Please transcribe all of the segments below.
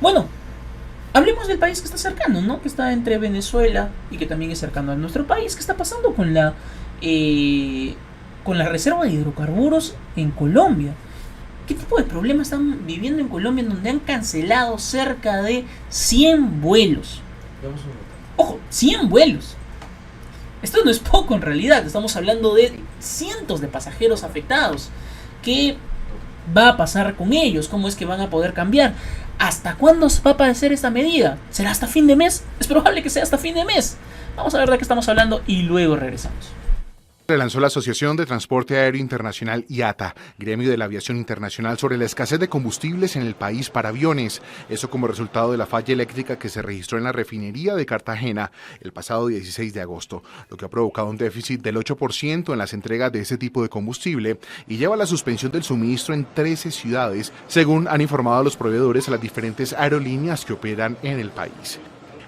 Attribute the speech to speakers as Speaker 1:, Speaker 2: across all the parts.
Speaker 1: Bueno, hablemos del país que está cercano, ¿no? Que está entre Venezuela y que también es cercano a nuestro país. ¿Qué está pasando eh, con la reserva de hidrocarburos en Colombia? ¿Qué tipo de problemas están viviendo en Colombia en donde han cancelado cerca de 100 vuelos? Ojo, 100 vuelos. Esto no es poco en realidad, estamos hablando de cientos de pasajeros afectados. ¿Qué va a pasar con ellos? ¿Cómo es que van a poder cambiar? ¿Hasta cuándo va a aparecer esta medida? ¿Será hasta fin de mes? Es probable que sea hasta fin de mes. Vamos a ver de qué estamos hablando y luego regresamos.
Speaker 2: Lanzó la Asociación de Transporte Aéreo Internacional IATA, gremio de la aviación internacional, sobre la escasez de combustibles en el país para aviones. Eso como resultado de la falla eléctrica que se registró en la refinería de Cartagena el pasado 16 de agosto, lo que ha provocado un déficit del 8% en las entregas de ese tipo de combustible y lleva a la suspensión del suministro en 13 ciudades, según han informado los proveedores a las diferentes aerolíneas que operan en el país.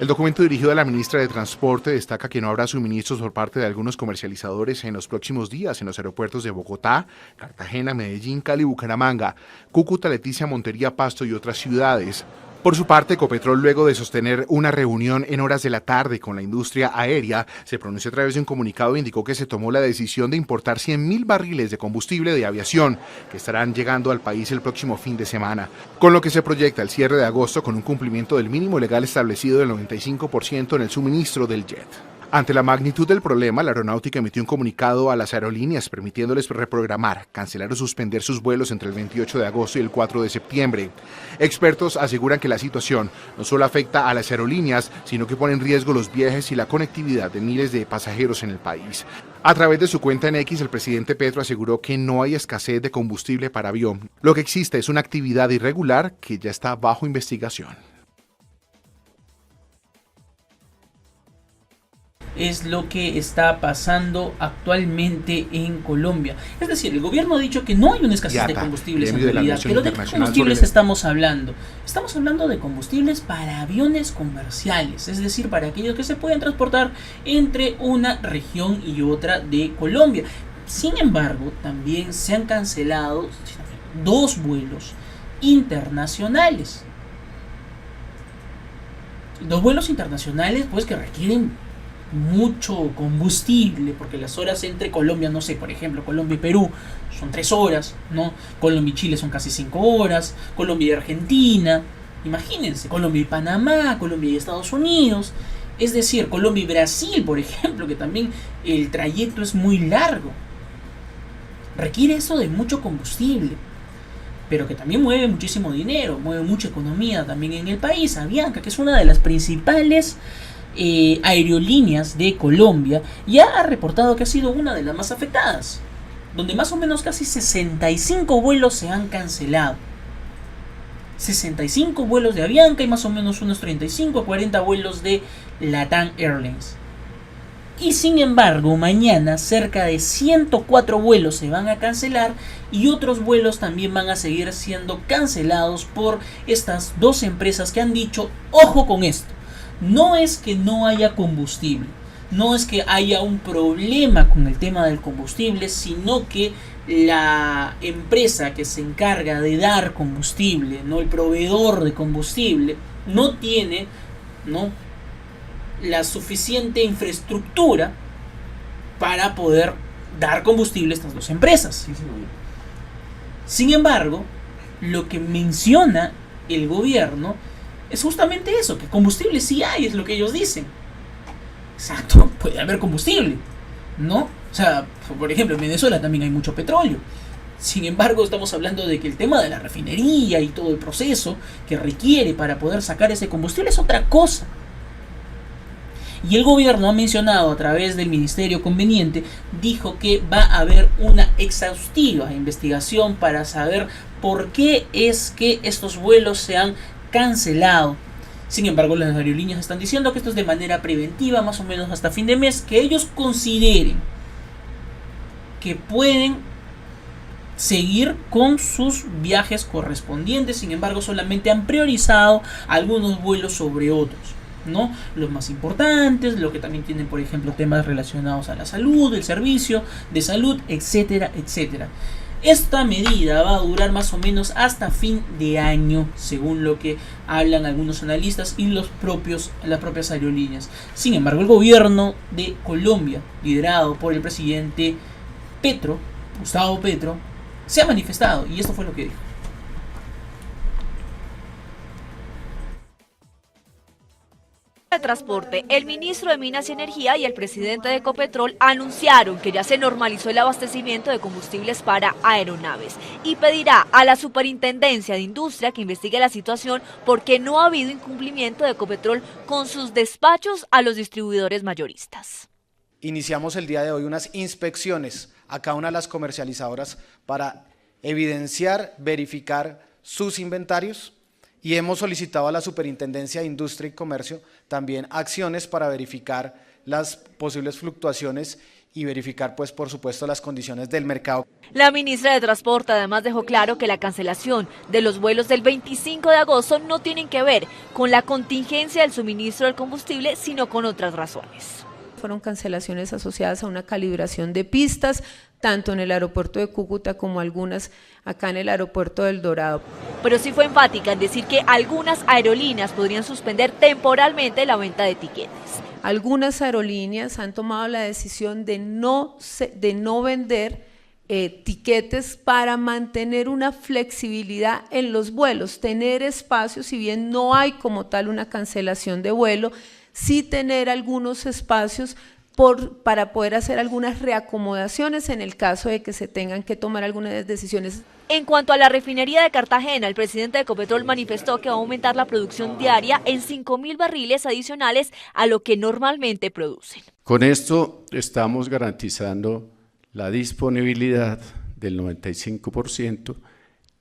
Speaker 2: El documento dirigido a la ministra de Transporte destaca que no habrá suministros por parte de algunos comercializadores en los próximos días en los aeropuertos de Bogotá, Cartagena, Medellín, Cali, Bucaramanga, Cúcuta, Leticia, Montería, Pasto y otras ciudades. Por su parte, Ecopetrol, luego de sostener una reunión en horas de la tarde con la industria aérea, se pronunció a través de un comunicado e indicó que se tomó la decisión de importar 100.000 barriles de combustible de aviación, que estarán llegando al país el próximo fin de semana, con lo que se proyecta el cierre de agosto con un cumplimiento del mínimo legal establecido del 95% en el suministro del jet. Ante la magnitud del problema, la aeronáutica emitió un comunicado a las aerolíneas permitiéndoles reprogramar, cancelar o suspender sus vuelos entre el 28 de agosto y el 4 de septiembre. Expertos aseguran que la situación no solo afecta a las aerolíneas, sino que pone en riesgo los viajes y la conectividad de miles de pasajeros en el país. A través de su cuenta en X, el presidente Petro aseguró que no hay escasez de combustible para avión. Lo que existe es una actividad irregular que ya está bajo investigación.
Speaker 1: Es lo que está pasando actualmente en Colombia. Es decir, el gobierno ha dicho que no hay una escasez de combustibles en realidad. Pero ¿de qué combustibles estamos hablando? Estamos hablando de combustibles para aviones comerciales, es decir, para aquellos que se pueden transportar entre una región y otra de Colombia. Sin embargo, también se han cancelado 2 vuelos internacionales. 2 vuelos internacionales, pues, que requieren mucho combustible, porque las horas entre Colombia, no sé, por ejemplo, Colombia y Perú son 3 horas, ¿no? Colombia y Chile son casi 5 horas, Colombia y Argentina, imagínense, Colombia y Panamá, Colombia y Estados Unidos, es decir, Colombia y Brasil, por ejemplo, que también el trayecto es muy largo. Requiere eso de mucho combustible, pero que también mueve muchísimo dinero, mueve mucha economía también en el país. Avianca, que es una de las principales aerolíneas de Colombia, ya ha reportado que ha sido una de las más afectadas, donde más o menos casi 65 vuelos se han cancelado. 65 vuelos de Avianca y más o menos unos 35 a 40 vuelos de LATAM Airlines. Y sin embargo, mañana cerca de 104 vuelos se van a cancelar y otros vuelos también van a seguir siendo cancelados por estas 2 empresas que han dicho, ojo con esto. No es que no haya combustible, no es que haya un problema con el tema del combustible, sino que la empresa que se encarga de dar combustible, no el proveedor de combustible, no tiene, ¿no?, la suficiente infraestructura para poder dar combustible a estas 2 empresas. Sin embargo, lo que menciona el gobierno es justamente eso, que combustible sí hay, es lo que ellos dicen. Exacto, puede haber combustible, ¿no? O sea, por ejemplo, en Venezuela también hay mucho petróleo. Sin embargo, estamos hablando de que el tema de la refinería y todo el proceso que requiere para poder sacar ese combustible es otra cosa. Y el gobierno ha mencionado a través del ministerio conveniente, dijo que va a haber una exhaustiva investigación para saber por qué es que estos vuelos se han cancelado. Sin embargo, las aerolíneas están diciendo que esto es de manera preventiva, más o menos hasta fin de mes, que ellos consideren que pueden seguir con sus viajes correspondientes. Sin embargo, solamente han priorizado algunos vuelos sobre otros, ¿no? Los más importantes, lo que también tienen, por ejemplo, temas relacionados a la salud, el servicio de salud, etcétera, etcétera. Esta medida va a durar más o menos hasta fin de año, según lo que hablan algunos analistas y las propias aerolíneas. Sin embargo, el gobierno de Colombia, liderado por el presidente Gustavo Petro, se ha manifestado y esto fue lo que dijo.
Speaker 3: De Transporte, el ministro de Minas y Energía y el presidente de Ecopetrol anunciaron que ya se normalizó el abastecimiento de combustibles para aeronaves y pedirá a la Superintendencia de Industria que investigue la situación porque no ha habido incumplimiento de Ecopetrol con sus despachos a los distribuidores mayoristas.
Speaker 4: Iniciamos el día de hoy unas inspecciones a cada una de las comercializadoras para evidenciar, verificar sus inventarios. Y hemos solicitado a la Superintendencia de Industria y Comercio también acciones para verificar las posibles fluctuaciones y verificar, pues, por supuesto, las condiciones del mercado.
Speaker 3: La ministra de Transporte además dejó claro que la cancelación de los vuelos del 25 de agosto no tienen que ver con la contingencia del suministro del combustible, sino con otras razones.
Speaker 5: Fueron cancelaciones asociadas a una calibración de pistas, tanto en el aeropuerto de Cúcuta como algunas acá en el aeropuerto del Dorado.
Speaker 3: Pero sí fue enfática en decir que algunas aerolíneas podrían suspender temporalmente la venta de tiquetes.
Speaker 5: Algunas aerolíneas han tomado la decisión de no vender tiquetes para mantener una flexibilidad en los vuelos, tener espacios, si bien no hay como tal una cancelación de vuelo, sí tener algunos espacios para poder hacer algunas reacomodaciones en el caso de que se tengan que tomar algunas decisiones.
Speaker 3: En cuanto a la refinería de Cartagena, el presidente de Ecopetrol manifestó que va a aumentar la producción diaria en 5.000 barriles adicionales a lo que normalmente producen.
Speaker 6: Con esto estamos garantizando la disponibilidad del 95%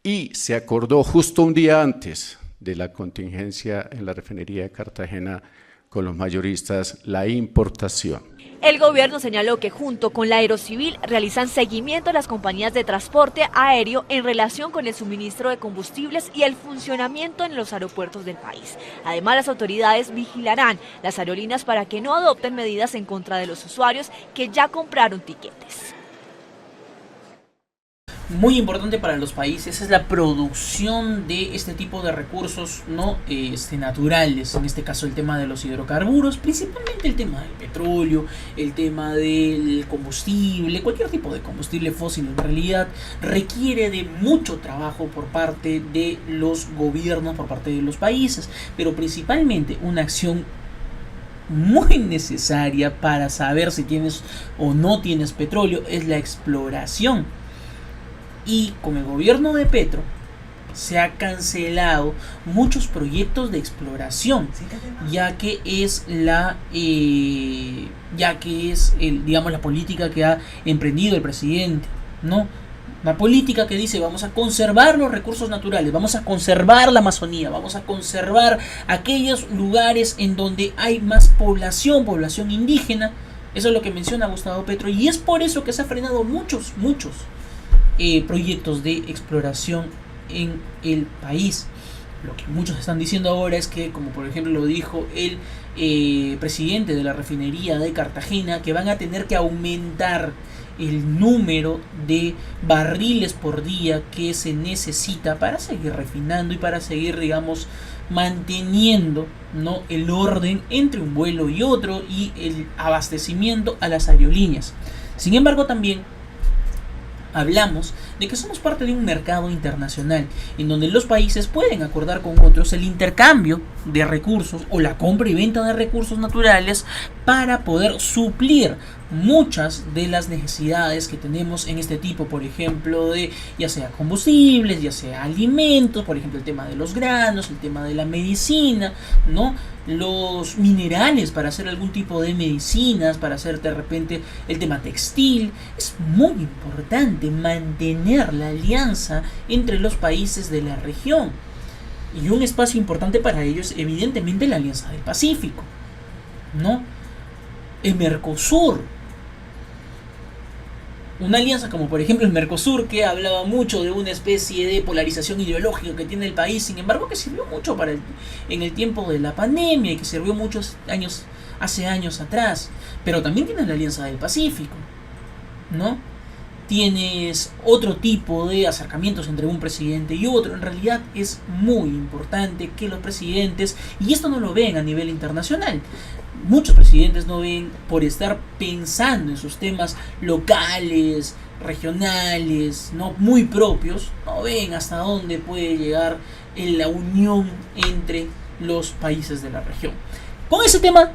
Speaker 6: y se acordó justo un día antes de la contingencia en la refinería de Cartagena con los mayoristas la importación.
Speaker 3: El gobierno señaló que junto con la Aerocivil realizan seguimiento a las compañías de transporte aéreo en relación con el suministro de combustibles y el funcionamiento en los aeropuertos del país. Además, las autoridades vigilarán las aerolíneas para que no adopten medidas en contra de los usuarios que ya compraron tiquetes.
Speaker 1: Muy importante para los países es la producción de este tipo de recursos naturales, en este caso el tema de los hidrocarburos, principalmente el tema del petróleo, el tema del combustible, cualquier tipo de combustible fósil en realidad requiere de mucho trabajo por parte de los gobiernos, por parte de los países, pero principalmente una acción muy necesaria para saber si tienes o no tienes petróleo es la exploración. Y con el gobierno de Petro se ha cancelado muchos proyectos de exploración, ya que es la política que ha emprendido el presidente, ¿no? Una política que dice vamos a conservar los recursos naturales, vamos a conservar la Amazonía, vamos a conservar aquellos lugares en donde hay más población indígena. Eso es lo que menciona Gustavo Petro y es por eso que se ha frenado muchos proyectos de exploración en el país. Lo que muchos están diciendo ahora es que, como por ejemplo lo dijo el presidente de la refinería de Cartagena, que van a tener que aumentar el número de barriles por día que se necesita para seguir refinando y para seguir, manteniendo, ¿no?, el orden entre un vuelo y otro y el abastecimiento a las aerolíneas. Sin embargo, también hablamos de que somos parte de un mercado internacional en donde los países pueden acordar con otros el intercambio de recursos o la compra y venta de recursos naturales para poder suplir muchas de las necesidades que tenemos en este tipo, por ejemplo, de ya sea combustibles, ya sea alimentos, por ejemplo el tema de los granos, el tema de la medicina, ¿no?, los minerales para hacer algún tipo de medicinas, para hacer de repente el tema textil. Es muy importante mantener la alianza entre los países de la región y un espacio importante para ello es evidentemente la Alianza del Pacífico, ¿no? El Mercosur, una alianza como por ejemplo el Mercosur, que hablaba mucho de una especie de polarización ideológica que tiene el país, sin embargo que sirvió mucho en el tiempo de la pandemia y que sirvió hace años atrás, pero también tiene la Alianza del Pacífico, ¿no? tienes otro tipo de acercamientos entre un presidente y otro. En realidad es muy importante que los presidentes, y esto no lo ven a nivel internacional, muchos presidentes no ven, por estar pensando en sus temas locales, regionales, no muy propios, no ven hasta dónde puede llegar en la unión entre los países de la región. Con ese tema